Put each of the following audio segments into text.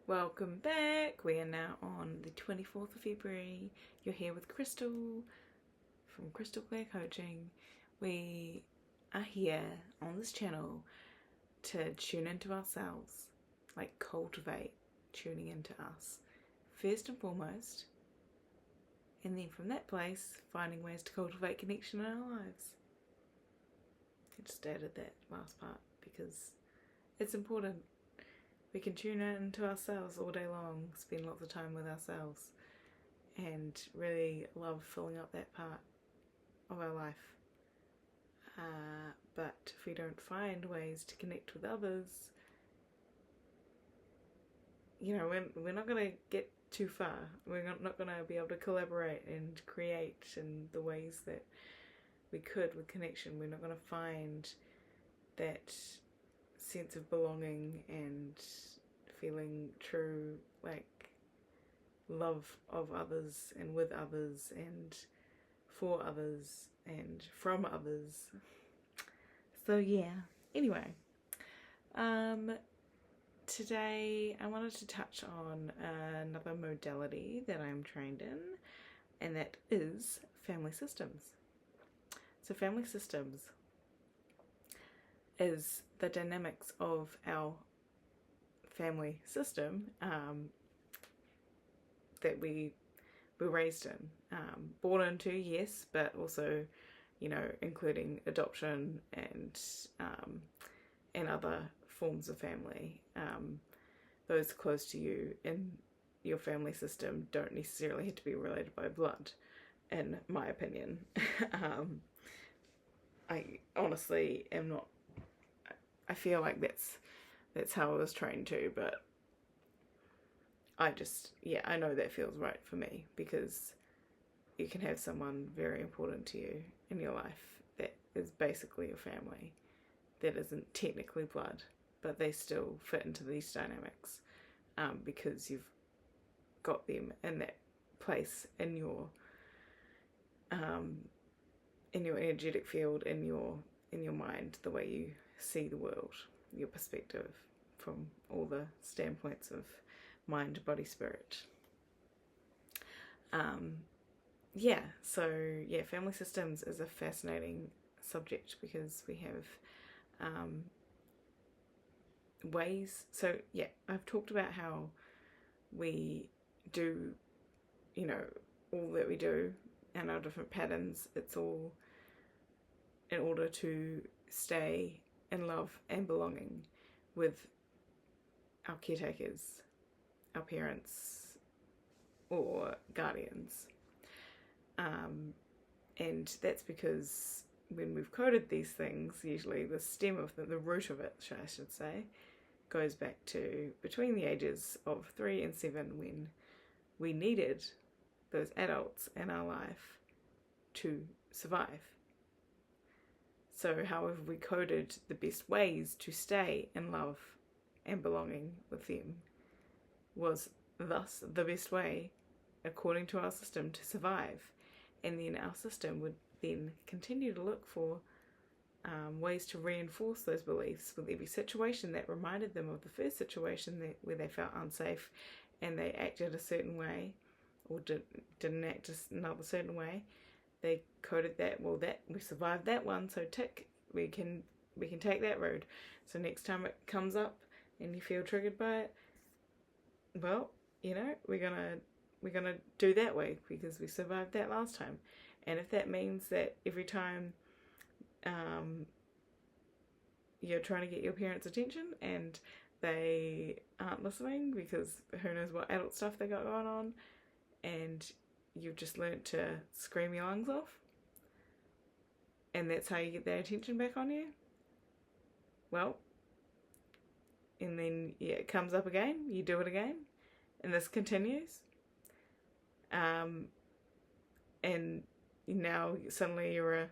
Welcome back. We are now on the 24th of February. You're here with Crystal from Crystal Clear Coaching. We are here on this channel to tune into ourselves, like cultivate tuning into us first and foremost, and then from that place finding ways to cultivate connection in our lives. I just added that last part because it's important. We can tune into ourselves all day long, spend lots of time with ourselves, and really love filling up that part of our life. But if we don't find ways to connect with others, we're not going to get too far. We're not going to be able to collaborate and create in the ways that we could with connection. We're not going to find that sense of belonging and feeling true love of others and with others and for others and from others. So anyway, today I wanted to touch on another modality that I'm trained in, and that is family systems. So family systems is the dynamics of our family system that we were raised in, born into, yes, but also, including adoption and other forms of family. Those close to you in your family system don't necessarily have to be related by blood, in my opinion. I honestly am not. I feel like that's how I was trained to, but I know that feels right for me, because you can have someone very important to you in your life that is basically your family, that isn't technically blood, but they still fit into these dynamics, because you've got them in that place in your energetic field, in your mind, the way you see the world, your perspective from all the standpoints of mind, body, spirit. Family systems is a fascinating subject because we have ways. So I've talked about how we do, all that we do and our different patterns. It's all in order to stay in love and belonging with our caretakers, our parents or guardians. And that's because when we've coded these things, usually the stem of the root of it, I should say, goes back to between the ages of 3 and 7, when we needed those adults in our life to survive. So how have we coded the best ways to stay in love and belonging with them was thus the best way, according to our system, to survive. And then our system would then continue to look for ways to reinforce those beliefs with every situation that reminded them of the first situation where they felt unsafe and they acted a certain way, or didn't act another certain way. They coded that, that we survived that one, so tick, we can take that road. So next time it comes up and you feel triggered by it, we're gonna do that way because we survived that last time. And if that means that every time you're trying to get your parents' attention and they aren't listening because who knows what adult stuff they got going on, and you've just learnt to scream your lungs off, and that's how you get their attention back on you, and then it comes up again, you do it again, and this continues, and now suddenly you're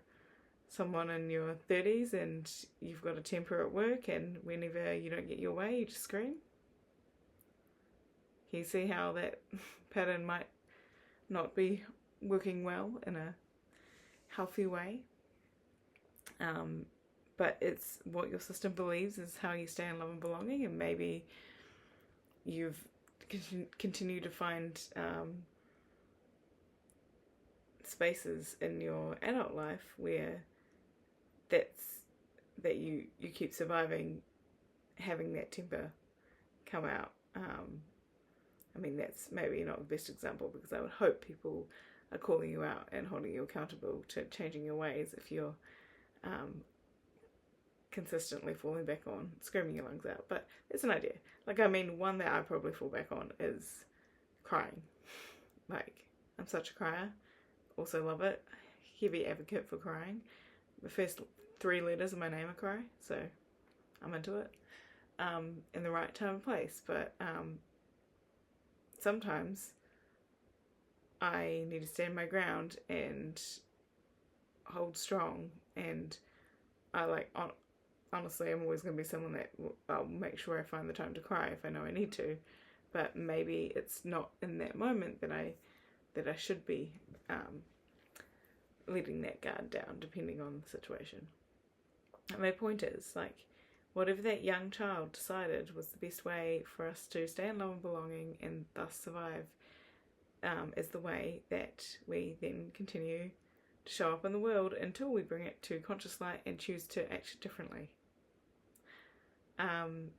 someone in your 30s and you've got a temper at work, and whenever you don't get your way, you just scream. Can you see how that pattern might not be working well in a healthy way? But it's what your system believes is how you stay in love and belonging, and maybe you've continue to find spaces in your adult life where that you keep surviving having that temper come out. I mean, that's maybe not the best example, because I would hope people are calling you out and holding you accountable to changing your ways if you're consistently falling back on screaming your lungs out. But it's an idea. Like, I mean, one that I probably fall back on is crying. Like, I'm such a crier. Also love it. Heavy advocate for crying. The first 3 letters of my name are cry, so I'm into it. In the right time and place. But sometimes I need to stand my ground and hold strong, and honestly, I'm always going to be someone that I'll make sure I find the time to cry if I know I need to, but maybe it's not in that moment that I should be letting that guard down, depending on the situation. And my point is, like, whatever that young child decided was the best way for us to stay in love and belonging and thus survive, is the way that we then continue to show up in the world until we bring it to conscious light and choose to act differently. And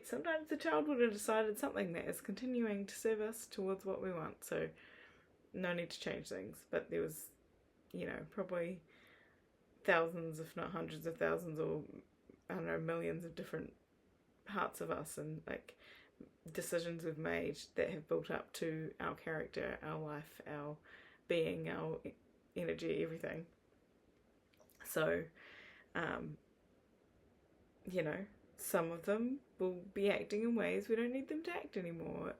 sometimes the child would have decided something that is continuing to serve us towards what we want, so no need to change things. But there was, probably thousands, if not hundreds of thousands, or I don't know, millions of different parts of us and like decisions we've made that have built up to our character, our life, our being, our energy, everything. So, some of them will be acting in ways we don't need them to act anymore,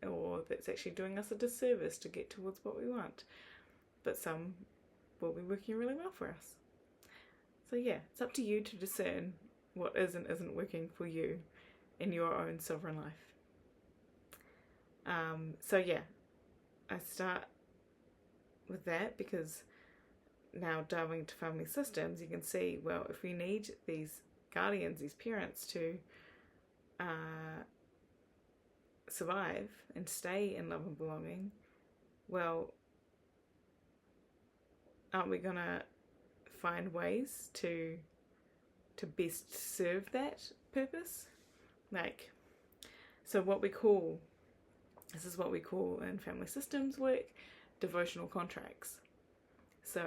or that's actually doing us a disservice to get towards what we want. But some will be working really well for us. So yeah, it's up to you to discern what is and isn't working for you in your own sovereign life. So yeah, I start with that because now delving into family systems, you can see, well, if we need these guardians, these parents to survive and stay in love and belonging, well, aren't we gonna find ways to best serve that purpose? Like, so this is what we call in family systems work devotional contracts. So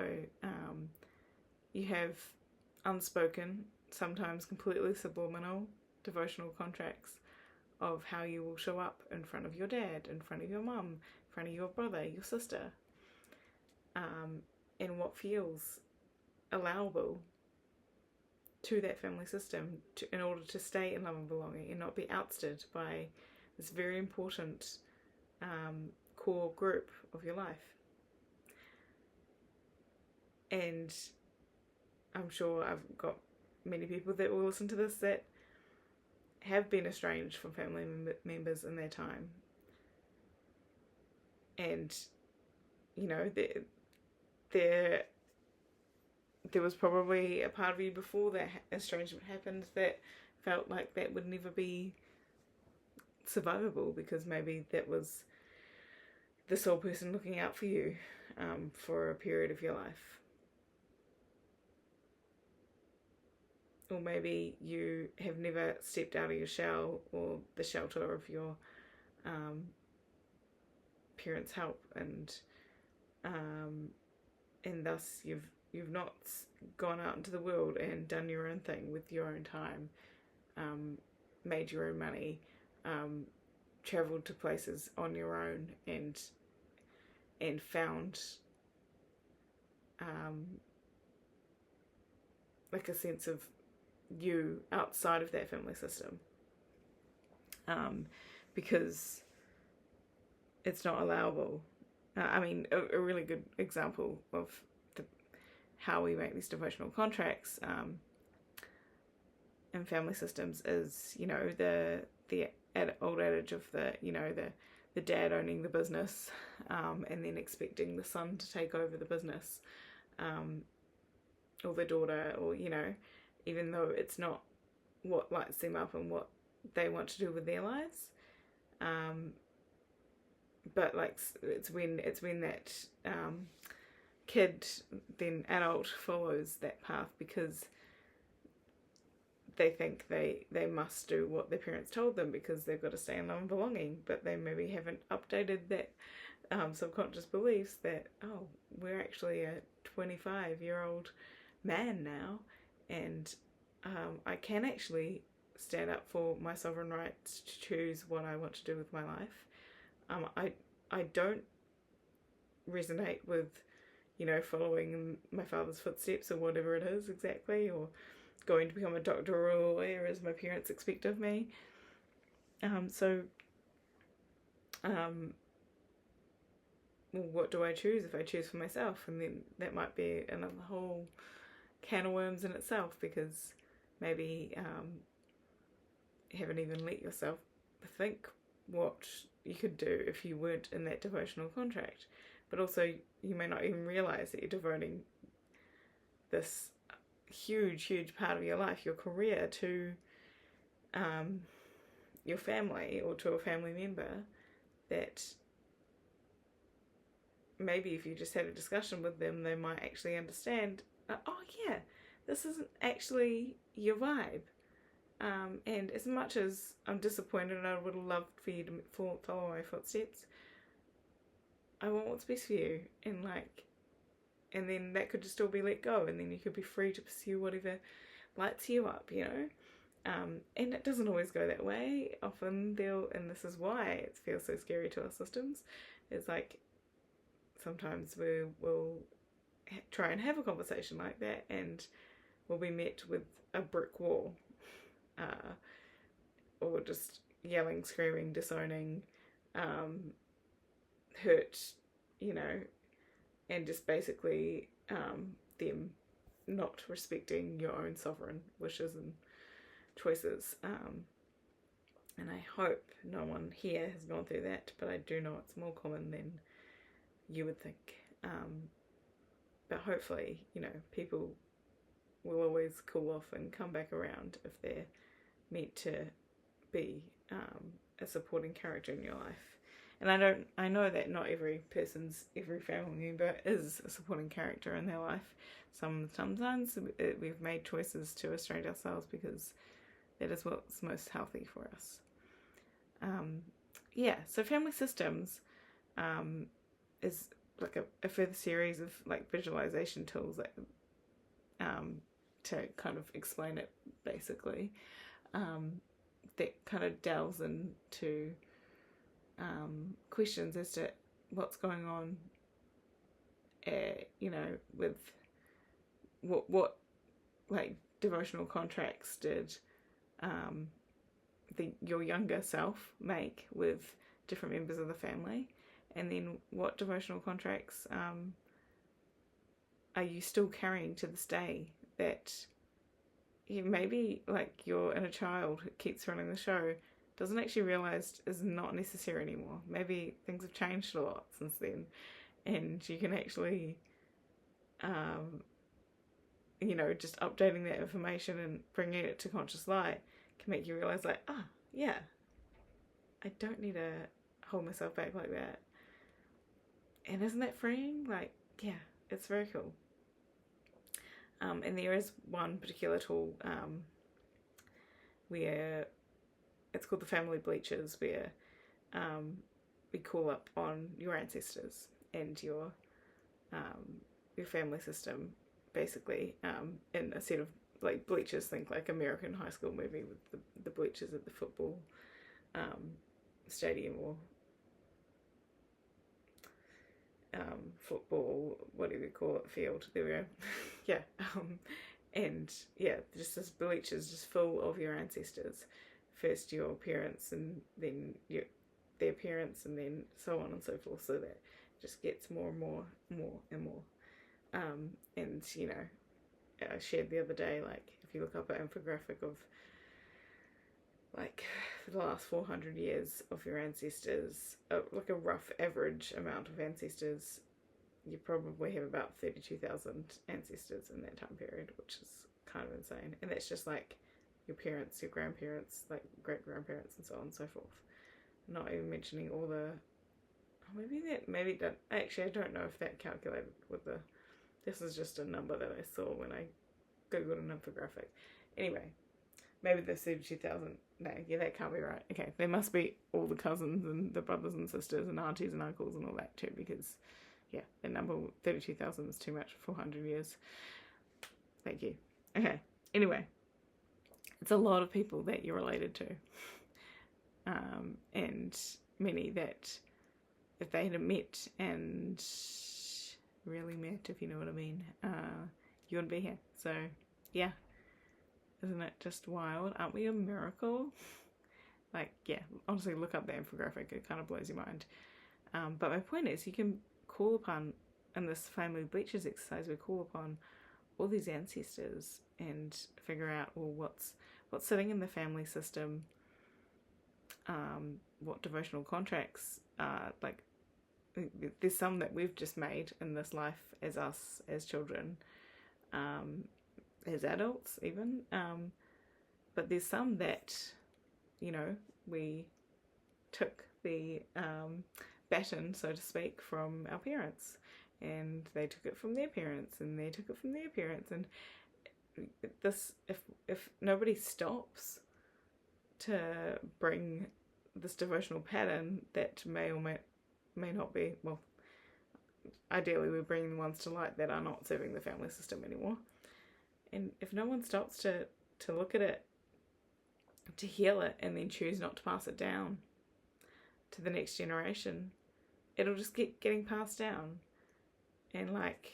you have unspoken, sometimes completely subliminal devotional contracts of how you will show up in front of your dad, in front of your mum, in front of your brother, your sister, and what feels allowable to that family system in order to stay in love and belonging and not be ousted by this very important core group of your life. And I'm sure I've got many people that will listen to this that have been estranged from family members in their time. And, there was probably a part of you before that estrangement happened that felt like that would never be survivable, because maybe that was the sole person looking out for you for a period of your life. Or maybe you have never stepped out of your shell or the shelter of your parents' help, and thus you've not gone out into the world and done your own thing with your own time, made your own money, travelled to places on your own, and found like a sense of you outside of that family system, because it's not allowable. I mean, a really good example of how we make these devotional contracts in family systems is, the old adage of the dad owning the business, and then expecting the son to take over the business, or the daughter, or even though it's not what lights them up and what they want to do with their lives, But like it's when that kid, then adult, follows that path because they think they must do what their parents told them because they've got to stay in love and belonging, but they maybe haven't updated that subconscious beliefs that, oh, we're actually a 25-year-old man now, and I can actually stand up for my sovereign rights to choose what I want to do with my life. I don't resonate with, following my father's footsteps or whatever it is exactly, or going to become a doctor or a lawyer as my parents expect of me. Well, what do I choose if I choose for myself? And then that might be another whole can of worms in itself, because maybe you haven't even let yourself think what you could do if you weren't in that devotional contract. But also, you may not even realise that you're devoting this huge part of your life, your career, to your family or to a family member, that maybe if you just had a discussion with them, they might actually understand, oh yeah, this isn't actually your vibe. And as much as I'm disappointed and I would have loved for you to follow my footsteps, I want what's best for you. And then that could just all be let go, and then you could be free to pursue whatever lights you up, and it doesn't always go that way. Often and this is why it feels so scary to our systems, it's like sometimes we'll try and have a conversation like that and we'll be met with a brick wall, or just yelling, screaming, disowning, hurt, and just basically them not respecting your own sovereign wishes and choices. And I hope no one here has gone through that, but I do know it's more common than you would think. But hopefully, people will always cool off and come back around if they're meant to be a supporting character in your life. And I know that not every family member is a supporting character in their life. Sometimes we've made choices to estrange ourselves because that is what's most healthy for us. So family systems is like a further series of like visualization tools that to kind of explain it, basically, that kind of delves into questions as to what's going on, with what like devotional contracts did your younger self make with different members of the family, and then what devotional contracts are you still carrying to this day that maybe like your inner child who keeps running the show doesn't actually realise is not necessary anymore. Maybe things have changed a lot since then, and you can actually just updating that information and bringing it to conscious light can make you realise, like, yeah, I don't need to hold myself back like that. And isn't that freeing? Like, yeah, it's very cool. And there is one particular tool where it's called the family bleachers, where we call up on your ancestors and your family system, basically, in a set of like bleachers. Think like American high school movie with the bleachers at the football stadium, or football, whatever you call it, field. There we go. Yeah. And yeah, just this bleachers just full of your ancestors. First your parents, and then their parents, and then so on and so forth. So that it just gets more and more and more. And I shared the other day, like, if you look up an infographic of like the last 400 years of your ancestors, like a rough average amount of ancestors, you probably have about 32,000 ancestors in that time period, which is kind of insane. And that's just like your parents, your grandparents, like great grandparents, and so on and so forth. not even mentioning all the, maybe that, actually I don't know if that calculated with the, this is just a number that I saw when I googled an infographic. Anyway, maybe the 32,000, no, yeah, that can't be right. Okay, there must be all the cousins and the brothers and sisters and aunties and uncles and all that too, because yeah, the number 32,000 is too much for 400 years. Thank you. Okay, anyway, it's a lot of people that you're related to, and many that if they had met and really met, if you know what I mean, you wouldn't be here. So yeah, isn't it just wild? Aren't we a miracle? Like, yeah, honestly, look up the infographic, it kind of blows your mind. But my point is, you can call upon, in this family bleachers exercise, we call upon all these ancestors and figure out, well, what's sitting in the family system, what devotional contracts are, like, there's some that we've just made in this life as us, as children, as adults even, but there's some that, you know, we took the baton, so to speak, from our parents, and they took it from their parents, and they took it from their parents, and this, if nobody stops to bring this devotional pattern that may or may not be, well, ideally we're bringing the ones to light that are not serving the family system anymore, and if no one stops to look at it, to heal it, and then choose not to pass it down to the next generation, it'll just keep getting passed down. And like,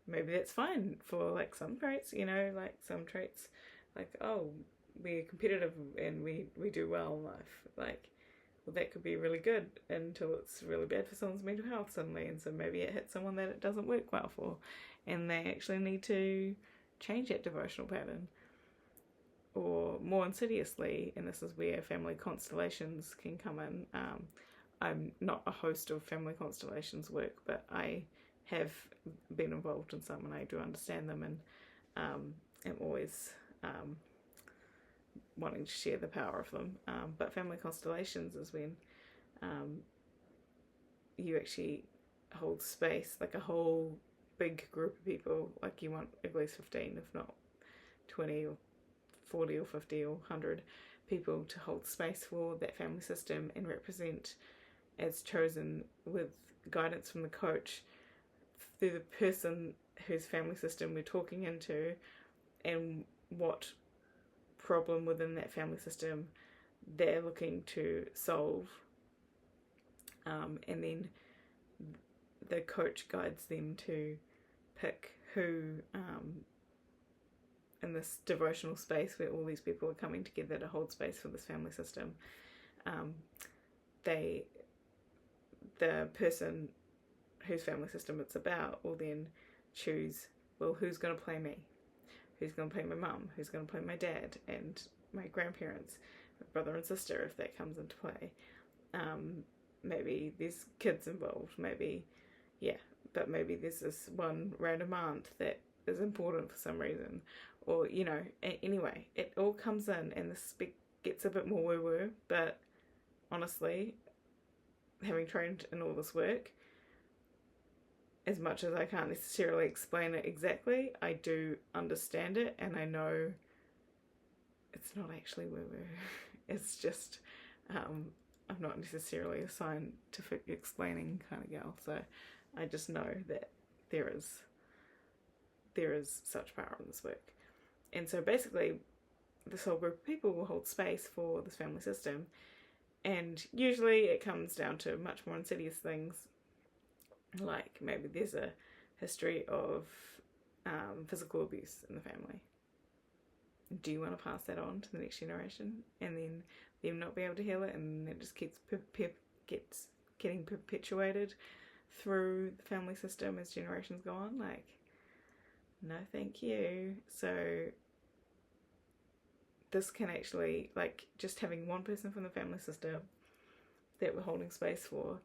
maybe that's fine for like some traits, you know, like some traits, like, oh, we're competitive and we do well in life, like, well, that could be really good until it's really bad for someone's mental health suddenly, and so maybe it hits someone that it doesn't work well for, and they actually need to change that devotional pattern. Or more insidiously, and this is where family constellations can come in. I'm not a host of family constellations work, but I have been involved in some, and I do understand them, and am always wanting to share the power of them. But family constellations is when you actually hold space, like a whole big group of people, like you want at least 15, if not 20 or 40 or 50 or 100 people to hold space for that family system and represent as chosen with guidance from the coach through the person whose family system we're talking into and what problem within that family system they're looking to solve, and then the coach guides them to pick who, in this devotional space where all these people are coming together to hold space for this family system, the person whose family system it's about will then choose, well, who's going to play me? Who's going to play my mum? Who's going to play my dad and my grandparents, my brother and sister, if that comes into play? Maybe there's kids involved, maybe, yeah, but maybe there's this one random aunt that is important for some reason, or, you know, anyway, it all comes in, and this gets a bit more woo-woo, but honestly, having trained in all this work, as much as I can't necessarily explain it exactly, I do understand it, and I know it's not actually woo-woo. It's just, I'm not necessarily a scientific explaining kind of gal, so I just know that there is such power in this work. And so basically, this whole group of people will hold space for this family system, and usually it comes down to much more insidious things, like maybe there's a history of physical abuse in the family. Do you want to pass that on to the next generation and then them not be able to heal it, and it just keeps getting perpetuated through the family system as generations go on? Like, no thank you. So this can actually, like, just having one person from the family system that we're holding space for,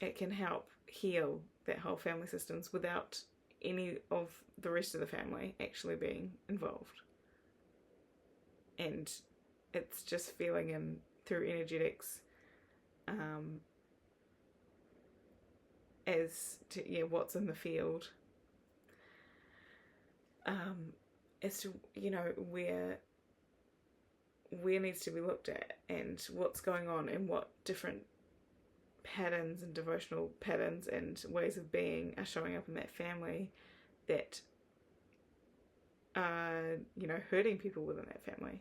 it can help heal that whole family systems without any of the rest of the family actually being involved. And it's just feeling in through energetics, as to what's in the field, as to where needs to be looked at and what's going on and what different patterns and devotional patterns and ways of being are showing up in that family that are hurting people within that family.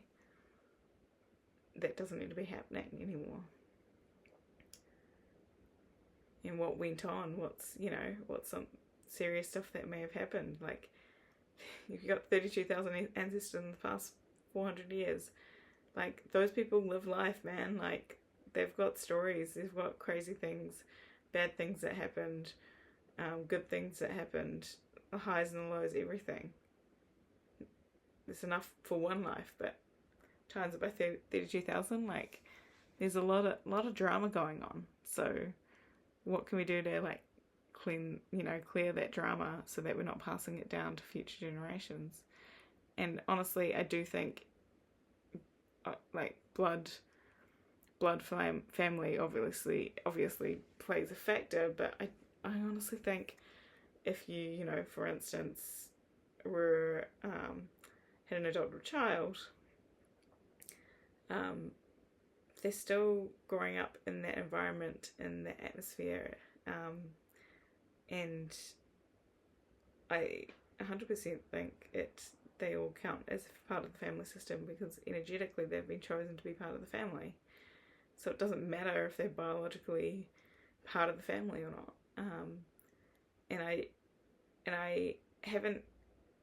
That doesn't need to be happening anymore. And what went on, what's some serious stuff that may have happened. Like, you've got 32,000 ancestors in the past 400 years. Like, those people live life, man. Like, they've got stories, they've got crazy things, bad things that happened, good things that happened, the highs and the lows, everything. It's enough for one life, but times it by 32,000, like, there's a lot of drama going on. So what can we do to like clear that drama so that we're not passing it down to future generations? And honestly, I do think like blood family obviously plays a factor, but I honestly think if you for instance were had an adopted child, they're still growing up in that environment, in that atmosphere, and I 100% think they all count as part of the family system, because energetically they've been chosen to be part of the family. So it doesn't matter if they're biologically part of the family or not. And I haven't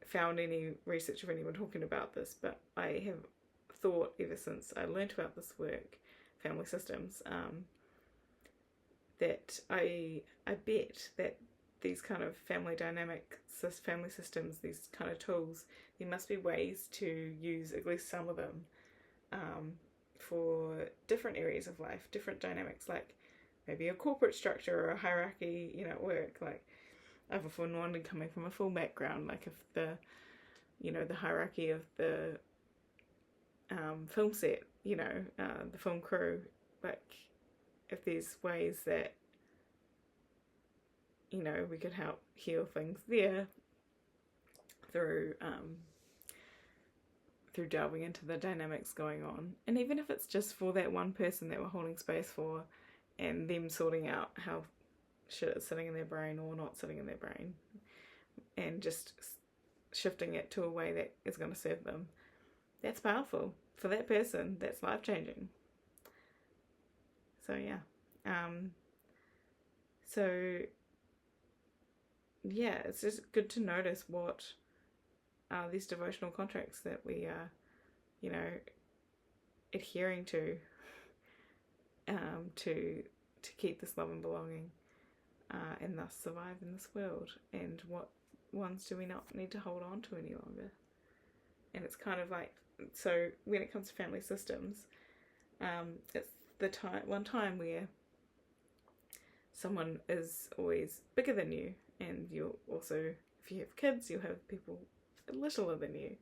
found any research of anyone talking about this, but I have thought ever since I learnt about this work, family systems, that I bet that these kind of family dynamic family systems, these kind of tools, there must be ways to use at least some of them for different areas of life, different dynamics, like maybe a corporate structure or a hierarchy, at work. Like, I've often wondered, coming from a film background, like if the hierarchy of the film set, the film crew, like if there's ways that we could help heal things there through delving into the dynamics going on. And even if it's just for that one person that we're holding space for, and them sorting out how shit is sitting in their brain or not sitting in their brain, and just shifting it to a way that is going to serve them, that's powerful for that person. That's life-changing. So yeah, it's just good to notice what are these devotional contracts that we are adhering to keep this love and belonging, and thus survive in this world, and what ones do we not need to hold on to any longer. And it's kind of like, so when it comes to family systems, it's the one time where someone is always bigger than you, and you'll also, if you have kids, you'll have people littler than you,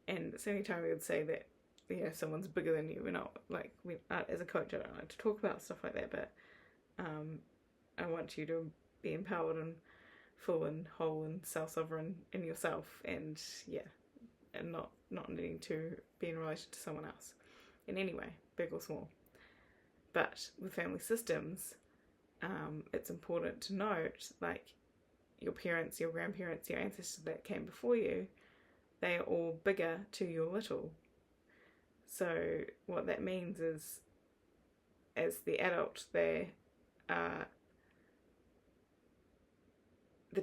and it's the only time we would say that someone's bigger than you. We're not like, as a coach, I don't like to talk about stuff like that, but I want you to be empowered and full and whole and self-sovereign in yourself, and not needing to be in relation to someone else in any way, big or small. But with family systems, it's important to note, like, your parents, your grandparents, your ancestors that came before you, they are all bigger to your little. So what that means is, as the adult, the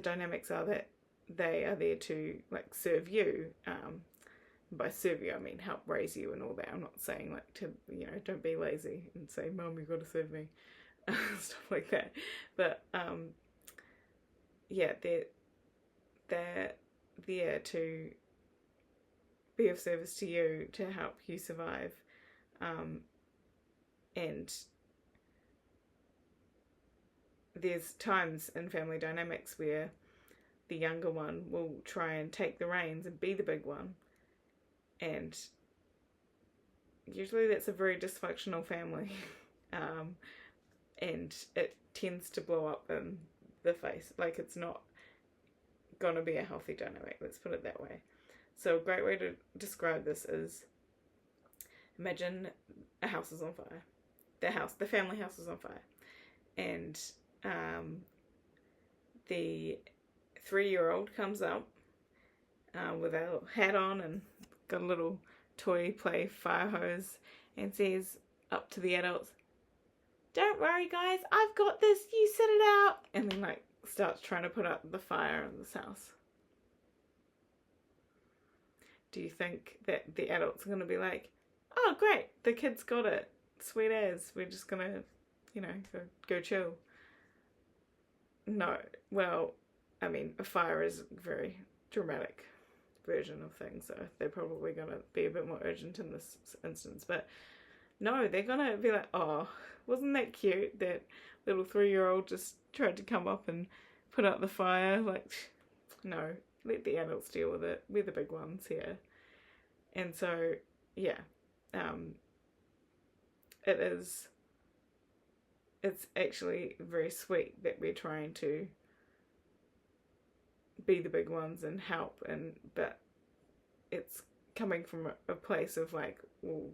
dynamics are that they are there to like serve you. By serve you, I mean help raise you and all that. I'm not saying like to don't be lazy and say, "Mum, you've got to serve me," stuff like that. But they're there to be of service to you, to help you survive, and there's times in family dynamics where the younger one will try and take the reins and be the big one, and usually that's a very dysfunctional family. And it tends to blow up in the face. Like, it's not gonna be a healthy dynamic, let's put it that way. So a great way to describe this is, imagine a house is on fire. The family house is on fire. And the 3-year-old comes up with a hat on and got a little toy play fire hose and says up to the adults, "Don't worry guys, I've got this, you set it out," and then like starts trying to put out the fire in this house. Do you think that the adults are going to be like, "Oh great, the kids got it, sweet as, we're just gonna, go chill"? No. Well, I mean, a fire is a very dramatic version of things, so they're probably going to be a bit more urgent in this instance. But no, they're going to be like, "Oh, wasn't that cute? That little 3-year-old just tried to come up and put out the fire." Like, no, let the adults deal with it. We're the big ones here. And so, yeah, it's actually very sweet that we're trying to be the big ones and help, but it's coming from a place of like, well,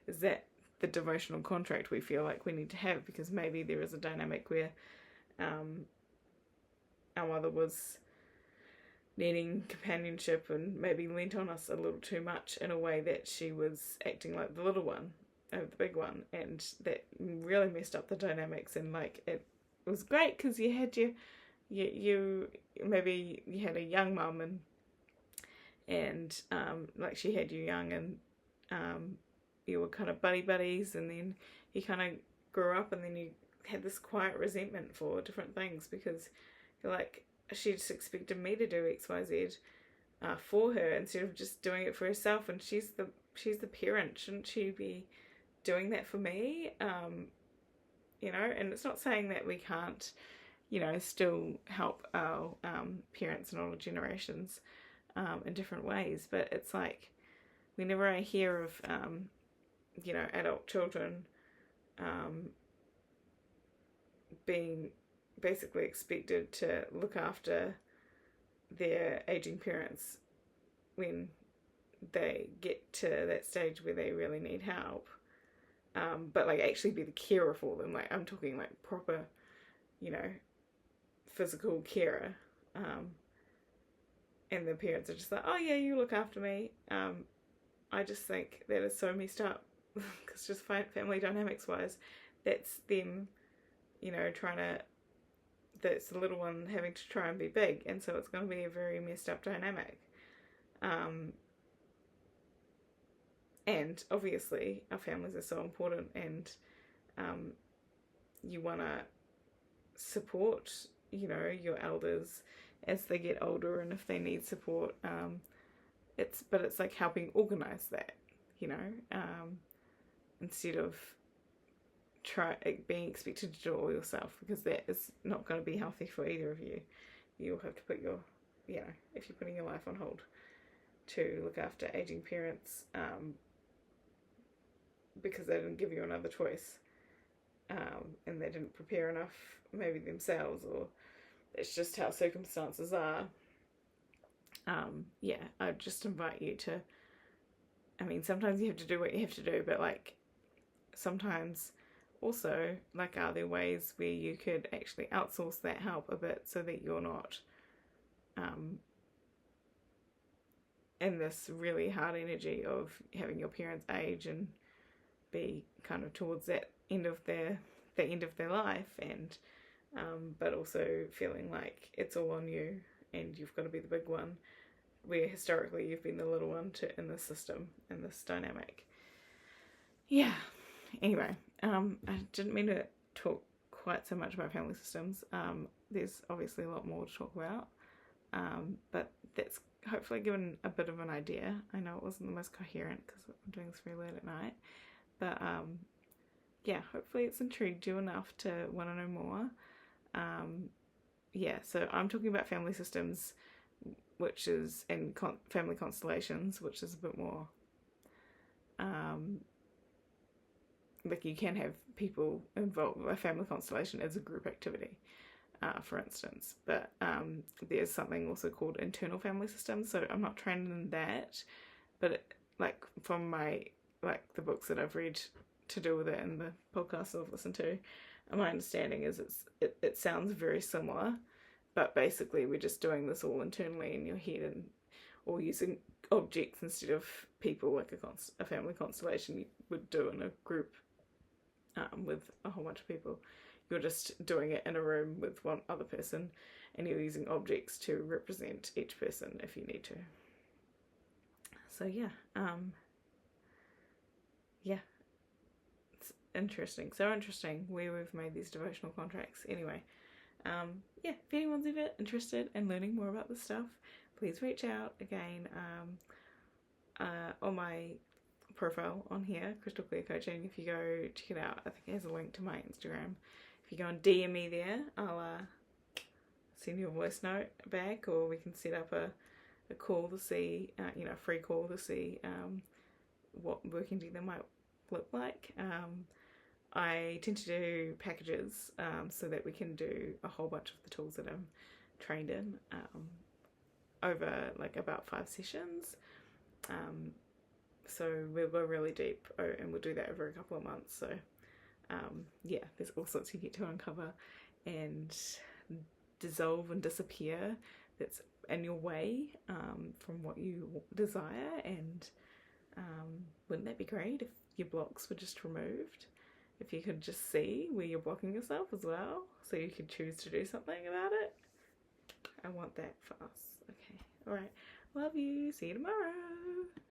is that the devotional contract we feel like we need to have? Because maybe there is a dynamic where our mother was needing companionship and maybe leant on us a little too much in a way that she was acting like the little one over the big one, and that really messed up the dynamics. And like, it was great because you had you maybe you had a young mum and like she had you young, and you were kind of buddies, and then you kind of grew up, and then you had this quiet resentment for different things because you're like, she just expected me to do XYZ for her instead of just doing it for herself, and she's the parent, shouldn't she be doing that for me? And it's not saying that we can't, still help our parents and older generations in different ways, but it's like, whenever I hear of adult children being basically expected to look after their aging parents when they get to that stage where they really need help, but like actually be the carer for them, like I'm talking like proper, physical carer, and the parents are just like, "Oh yeah, you look after me." I just think that is so messed up, because just family dynamics wise, that's them, that's the little one having to try and be big, and so it's going to be a very messed up dynamic. And obviously our families are so important, and you want to support, your elders as they get older, and if they need support, it's like helping organize that, instead of being expected to do it all yourself, because that is not going to be healthy for either of you. You'll have to put your, if you're putting your life on hold to look after aging parents, because they didn't give you another choice, and they didn't prepare enough maybe themselves, or it's just how circumstances are. I just invite you to, sometimes you have to do what you have to do, but like sometimes also, like, are there ways where you could actually outsource that help a bit so that you're not in this really hard energy of having your parents age and be kind of towards the end of their life, and but also feeling like it's all on you and you've got to be the big one, where historically you've been the little one in this system, in this dynamic. Yeah. Anyway, I didn't mean to talk quite so much about family systems. There's obviously a lot more to talk about, but that's hopefully given a bit of an idea. I know it wasn't the most coherent because I'm doing this really late at night, but hopefully it's intrigued you enough to want to know more. So I'm talking about family systems, which is, and family constellations, which is a bit more like you can have people involved, a family constellation as a group activity, for instance. But there's something also called internal family systems. So I'm not trained in that, but like from my the books that I've read to do with it and the podcasts I've listened to, my understanding is it sounds very similar, but basically we're just doing this all internally in your head and or using objects instead of people, like a family constellation you would do in a group with a whole bunch of people. You're just doing it in a room with one other person, and you're using objects to represent each person if you need to. So yeah, it's interesting. So interesting where we've made these devotional contracts. Anyway, yeah, if anyone's ever interested in learning more about this stuff, please reach out again on my profile on here, Crystal Clear Coaching. If you go check it out, I think it has a link to my Instagram. If you go and DM me there, I'll send you a voice note back, or we can set up a call to see, a free call to see what working together might look like. I tend to do packages so that we can do a whole bunch of the tools that I'm trained in over like about 5 sessions. So we'll go really deep, and we'll do that over a couple of months. So yeah, there's all sorts you get to uncover and dissolve and disappear that's in your way from what you desire. And wouldn't that be great if your blocks were just removed? If you could just see where you're blocking yourself as well, so you could choose to do something about it. I want that for us. Okay, alright. Love you. See you tomorrow.